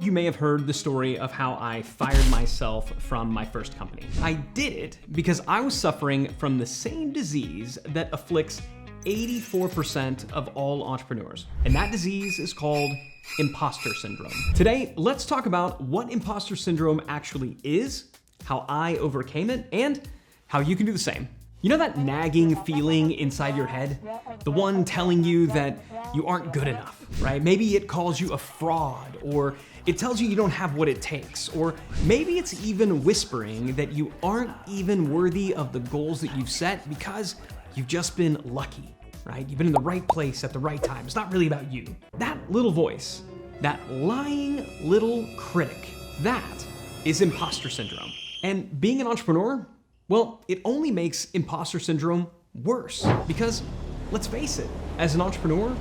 You may have heard the story of how I fired myself from my first company. I did it because I was suffering from the same disease that afflicts 84% of all entrepreneurs. And that disease is called Imposter Syndrome. Today, let's talk about what Imposter Syndrome actually is, how I overcame it, and how you can do the same. You know that nagging feeling inside your head? The one telling you that you aren't good enough, right? Maybe it calls you a fraud, or it tells you you don't have what it takes, or maybe it's even whispering that you aren't even worthy of the goals that you've set because you've just been lucky, right? You've been in the right place at the right time. It's not really about you. That little voice, that lying little critic, that is Imposter Syndrome. And being an entrepreneur, well, it only makes Imposter Syndrome worse because, let's face it, as an entrepreneur,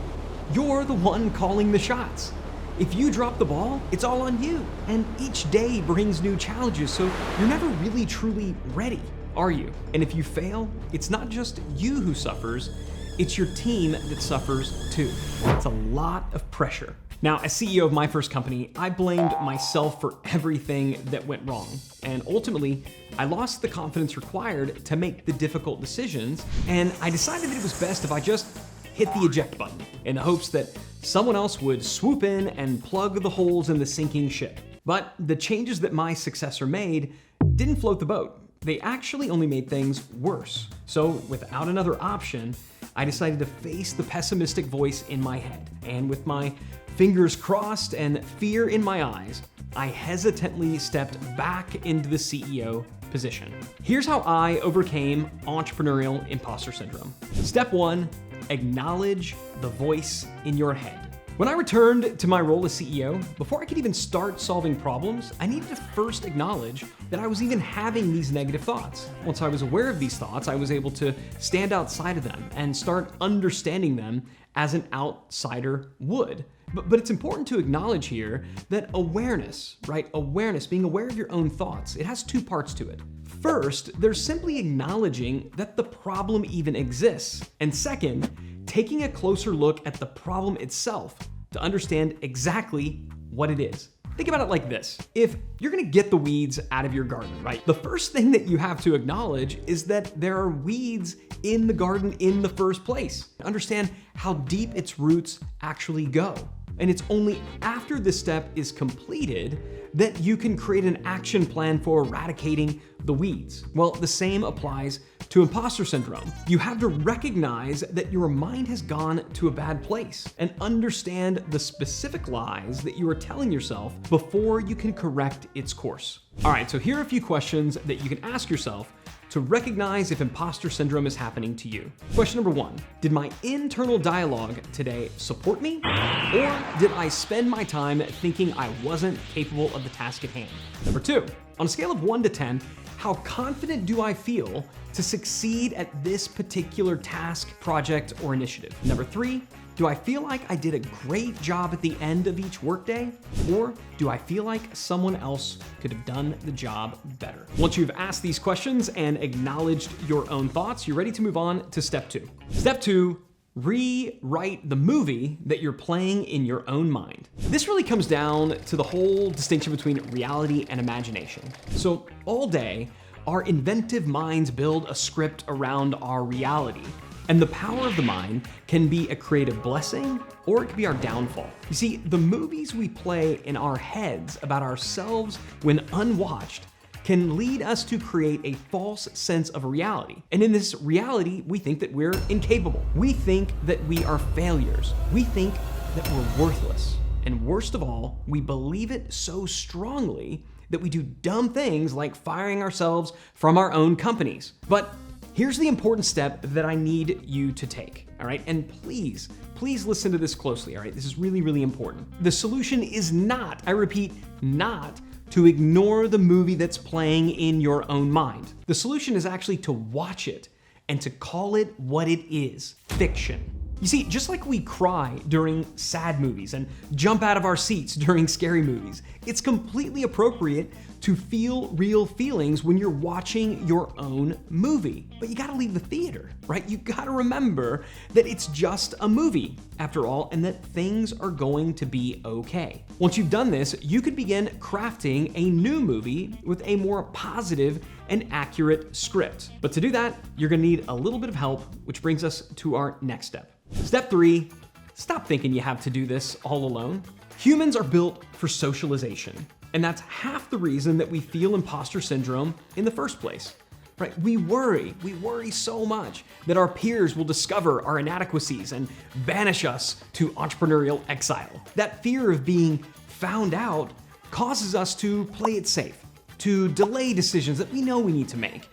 you're the one calling the shots. If you drop the ball, it's all on you. And each day brings new challenges, so you're never really truly ready, are you? And if you fail, it's not just you who suffers, it's your team that suffers too. It's a lot of pressure. Now, as CEO of my first company, I blamed myself for everything that went wrong. And ultimately, I lost the confidence required to make the difficult decisions. And I decided that it was best if I just hit the eject button in the hopes that someone else would swoop in and plug the holes in the sinking ship. But the changes that my successor made didn't float the boat. They actually only made things worse. So without another option, I decided to face the pessimistic voice in my head. And with my fingers crossed and fear in my eyes, I hesitantly stepped back into the CEO position. Here's how I overcame entrepreneurial imposter syndrome. Step 1, acknowledge the voice in your head. When I returned to my role as CEO, before I could even start solving problems, I needed to first acknowledge that I was even having these negative thoughts. Once I was aware of these thoughts, I was able to stand outside of them and start understanding them as an outsider would. But it's important to acknowledge here that awareness, right? Awareness, being aware of your own thoughts, it has two parts to it. First, there's simply acknowledging that the problem even exists. And second, taking a closer look at the problem itself to understand exactly what it is. Think about it like this. If you're gonna get the weeds out of your garden, right? The first thing that you have to acknowledge is that there are weeds in the garden in the first place. Understand how deep its roots actually go. And it's only after this step is completed that you can create an action plan for eradicating the weeds. Well, the same applies to imposter syndrome. You have to recognize that your mind has gone to a bad place and understand the specific lies that you are telling yourself before you can correct its course. All right, so here are a few questions that you can ask yourself to recognize if imposter syndrome is happening to you. Question number 1, did my internal dialogue today support me? Or did I spend my time thinking I wasn't capable of the task at hand? Number 2, on a scale of 1 to 10, how confident do I feel to succeed at this particular task, project, or initiative? Number 3, do I feel like I did a great job at the end of each workday? Or do I feel like someone else could have done the job better? Once you've asked these questions and acknowledged your own thoughts, you're ready to move on to step 2. Step 2, rewrite the movie that you're playing in your own mind. This really comes down to the whole distinction between reality and imagination. So all day, our inventive minds build a script around our reality. And the power of the mind can be a creative blessing, or it can be our downfall. You see, the movies we play in our heads about ourselves when unwatched can lead us to create a false sense of reality. And in this reality, we think that we're incapable. We think that we are failures. We think that we're worthless. And worst of all, we believe it so strongly that we do dumb things like firing ourselves from our own companies. But here's the important step that I need you to take, all right? And please listen to this closely, all right? This is really, really important. The solution is not, I repeat, not to ignore the movie that's playing in your own mind. The solution is actually to watch it and to call it what it is, fiction. You see, just like we cry during sad movies and jump out of our seats during scary movies, it's completely appropriate to feel real feelings when you're watching your own movie. But you gotta leave the theater, right? You gotta remember that it's just a movie, after all, and that things are going to be okay. Once you've done this, you could begin crafting a new movie with a more positive and accurate script. But to do that, you're gonna need a little bit of help, which brings us to our next step. Step 3, stop thinking you have to do this all alone. Humans are built for socialization, and that's half the reason that we feel imposter syndrome in the first place, right? We worry so much that our peers will discover our inadequacies and banish us to entrepreneurial exile. That fear of being found out causes us to play it safe, to delay decisions that we know we need to make,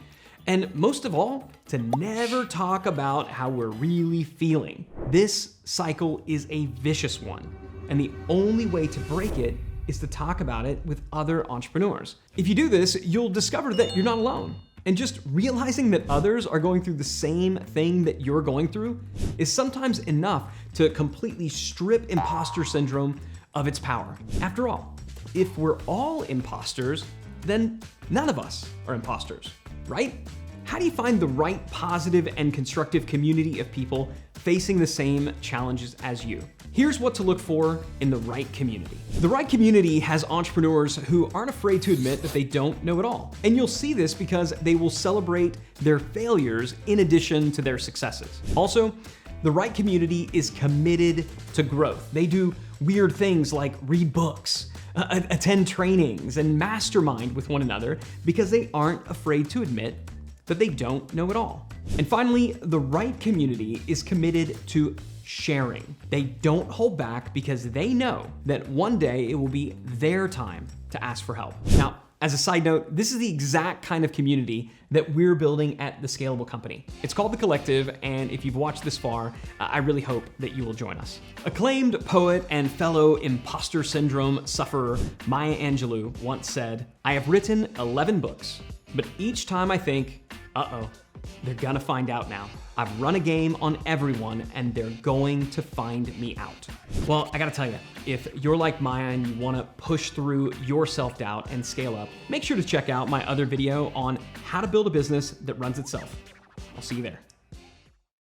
and most of all, to never talk about how we're really feeling. This cycle is a vicious one, and the only way to break it is to talk about it with other entrepreneurs. If you do this, you'll discover that you're not alone. And just realizing that others are going through the same thing that you're going through is sometimes enough to completely strip imposter syndrome of its power. After all, if we're all imposters, then none of us are imposters, right? How do you find the right positive and constructive community of people facing the same challenges as you? Here's what to look for in the right community. The right community has entrepreneurs who aren't afraid to admit that they don't know it all. And you'll see this because they will celebrate their failures in addition to their successes. Also, the right community is committed to growth. They do weird things like read books, attend trainings, and mastermind with one another because they aren't afraid to admit that they don't know it all. And finally, the right community is committed to sharing. They don't hold back because they know that one day it will be their time to ask for help. Now, as a side note, this is the exact kind of community that we're building at The Scalable Company. It's called The Collective, and if you've watched this far, I really hope that you will join us. Acclaimed poet and fellow imposter syndrome sufferer Maya Angelou once said, "I have written 11 books, but each time I think, uh-oh, they're gonna find out now. I've run a game on everyone and they're going to find me out." Well, I gotta tell you, if you're like Maya and you wanna push through your self-doubt and scale up, make sure to check out my other video on how to build a business that runs itself. I'll see you there.